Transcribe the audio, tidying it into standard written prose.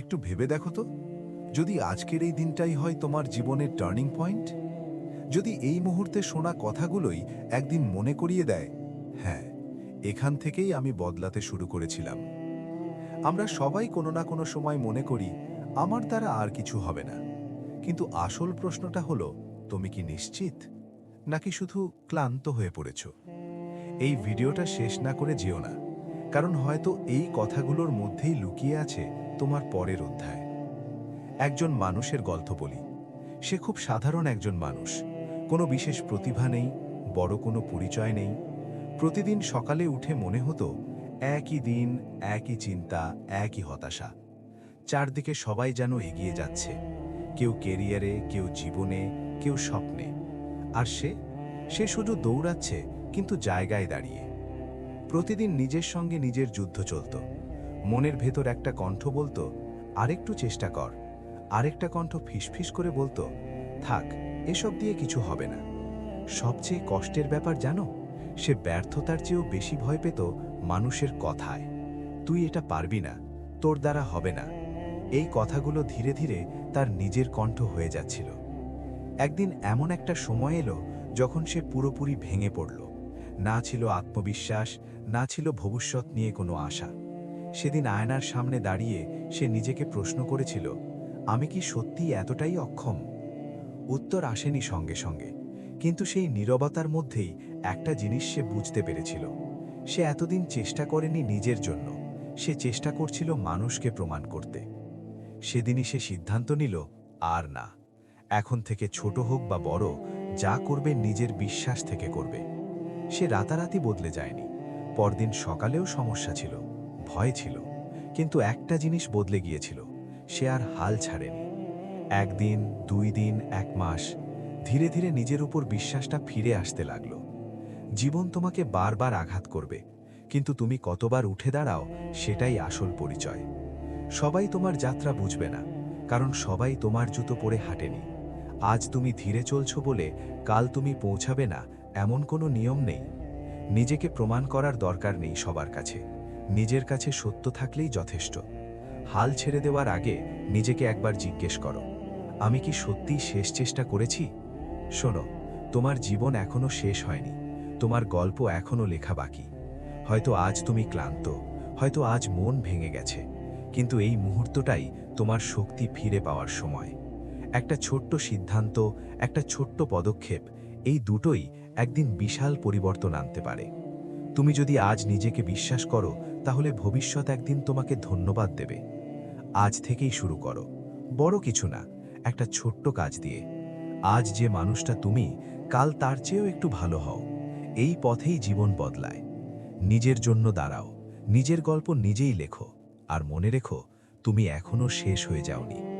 একটু ভেবে দেখো তো, যদি আজকের এই দিনটাই হয় তোমার জীবনের টার্নিং পয়েন্ট, যদি এই মুহূর্তে শোনা কথাগুলোই একদিন মনে করিয়ে দেয়, হ্যাঁ, এখান থেকেই আমি বদলাতে শুরু করেছিলাম। আমরা সবাই কোনো না কোনো সময় মনে করি আমার দ্বারা আর কিছু হবে না, কিন্তু আসল প্রশ্নটা হলো, তুমি কি নিশ্চিত, নাকি শুধু ক্লান্ত হয়ে পড়েছ? এই ভিডিওটা শেষ না করে যেও না, কারণ হয়তো এই কথাগুলোর মধ্যেই লুকিয়ে আছে তোমার পরের অধ্যায়। একজন মানুষের গল্প বলি। সে খুব সাধারণ একজন মানুষ, কোনো বিশেষ প্রতিভা নেই, বড় কোনো পরিচয় নেই। প্রতিদিন সকালে উঠে মনে হতো একই দিন, একই চিন্তা, একই হতাশা। চারদিকে সবাই যেন এগিয়ে যাচ্ছে, কেউ কেরিয়ারে, কেউ জীবনে, কেউ স্বপ্নে। আর সে সে শুধু দৌড়াচ্ছে, কিন্তু জায়গায় দাঁড়িয়ে। প্রতিদিন নিজের সঙ্গে নিজের যুদ্ধ চলত। মনের ভেতর একটা কণ্ঠ বলতো, আরেকটু চেষ্টা কর। আরেকটা কণ্ঠ ফিসফিস করে বলতো, থাক, এসব দিয়ে কিছু হবে না। সবচেয়ে কষ্টের ব্যাপার জানো, সে ব্যর্থতার চেয়েও বেশি ভয় পেত মানুষের কথায়। তুই এটা পারবি না, তোর দ্বারা হবে না। এই কথাগুলো ধীরে ধীরে তার নিজের কণ্ঠ হয়ে যাচ্ছিল। একদিন এমন একটা সময় এলো যখন সে পুরোপুরি ভেঙে পড়ল। না ছিল আত্মবিশ্বাস, না ছিল ভবিষ্যৎ নিয়ে কোনো আশা। সেদিন আয়নার সামনে দাঁড়িয়ে সে নিজেকে প্রশ্ন করেছিল, আমি কি সত্যিই এতটাই অক্ষম? উত্তর আসেনি সঙ্গে সঙ্গে, কিন্তু সেই নীরবতার মধ্যেই একটা জিনিস সে বুঝতে পেরেছিল। সে এতদিন চেষ্টা করেনি নিজের জন্য, সে চেষ্টা করছিল মানুষকে প্রমাণ করতে। সেদিনই সে সিদ্ধান্ত নিল, আর না, এখন থেকে ছোট হোক বা বড়, যা করবে নিজের বিশ্বাস থেকে করবে। সে রাতারাতি বদলে যায়নি। পরদিন সকালেও সমস্যা ছিল, ভয় ছিল, কিন্তু একটা জিনিস বদলে গিয়েছিল, সে আর হাল ছাড়েনি। একদিন, 2 দিন, 1 মাস, ধীরে ধীরে নিজের উপর বিশ্বাসটা ফিরে আসতে লাগলো। জীবন তোমাকে বারবার আঘাত করবে, কিন্তু তুমি কতবার উঠে দাঁড়াও, সেটাই আসল পরিচয়। সবাই তোমার যাত্রা বুঝবে না, কারণ সবাই তোমার জুতো পরে হাঁটেনি। আজ তুমি ধীরে চলছো বলে কাল তুমি পৌঁছাবে না, এমন কোনো নিয়ম নেই। নিজেকে প্রমাণ করার দরকার নেই সবার কাছে, নিজের কাছে সত্য থাকলেই যথেষ্ট। হাল ছেড়ে দেওয়ার আগে নিজেকে একবার জিজ্ঞেস করো, আমি কি সত্যিই শেষ চেষ্টা করেছি? শোনো, তোমার জীবন এখনো শেষ হয়নি, তোমার গল্প এখনো লেখা বাকি। হয়তো আজ তুমি ক্লান্ত, হয়তো আজ মন ভেঙে গেছে, কিন্তু এই মুহূর্তটাই তোমার শক্তি ফিরে পাওয়ার সময়। একটা ছোট্ট সিদ্ধান্ত, একটা ছোট্ট পদক্ষেপ, এই দুটোই একদিন বিশাল পরিবর্তন আনতে পারে। তুমি যদি আজ নিজেকে বিশ্বাস করো, তাহলে ভবিষ্যৎ একদিন তোমাকে ধন্যবাদ দেবে। আজ থেকেই শুরু করো, বড় কিছু না, একটা ছোট্ট কাজ দিয়ে। আজ যে মানুষটা তুমি, কাল তার চেয়েও একটু ভালো হও। এই পথেই জীবন বদলায়। নিজের জন্য দাঁড়াও, নিজের গল্প নিজেই লেখো, আর মনে রেখো, তুমি এখনো শেষ হয়ে যাওনি।